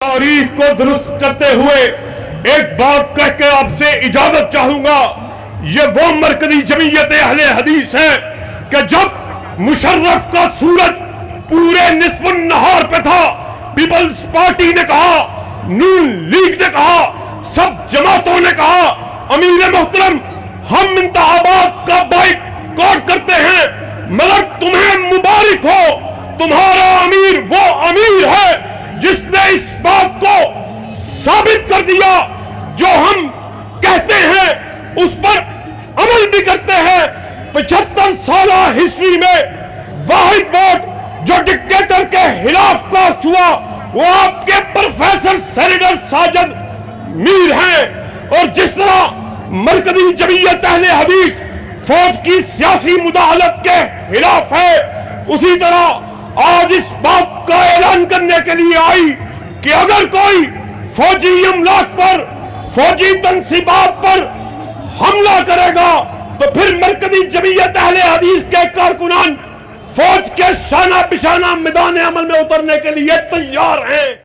تاریخ کو درست کرتے ہوئے ایک بات کہہ کے آپ سے اجازت چاہوں گا. یہ وہ مرکزی جمعیت اہل حدیث ہے کہ جب مشرف کا سورج پورے نصف النہار پہ تھا، پیپلز پارٹی نے کہا، نون لیگ نے کہا، سب جماعتوں نے کہا امیر محترم ہم انتخابات کا بائیکاٹ کرتے ہیں، مگر تمہیں مبارک ہو، تمہارا امیر وہ امیر ہے جس نے اس بات کو ثابت کر دیا جو ہم کہتے ہیں اس پر عمل بھی کرتے ہیں. 75 سالہ ہسٹری میں واحد ووٹ جو ڈکٹیٹر کے خلاف کاسٹ ہوا وہ آپ کے پروفیسر سینیٹر ساجد میر ہیں. اور جس طرح مرکزی جمعیت اہل حدیث فوج کی سیاسی مداخلت کے خلاف ہے، اسی طرح آج اس بات کا اعلان کرنے کے لیے آئی کہ اگر کوئی فوجی املاک پر، فوجی تنصیبات پر حملہ کرے گا تو پھر مرکزی جمعیت اہل حدیث کے کارکنان فوج کے شانہ بشانہ میدان عمل میں اترنے کے لیے تیار ہیں.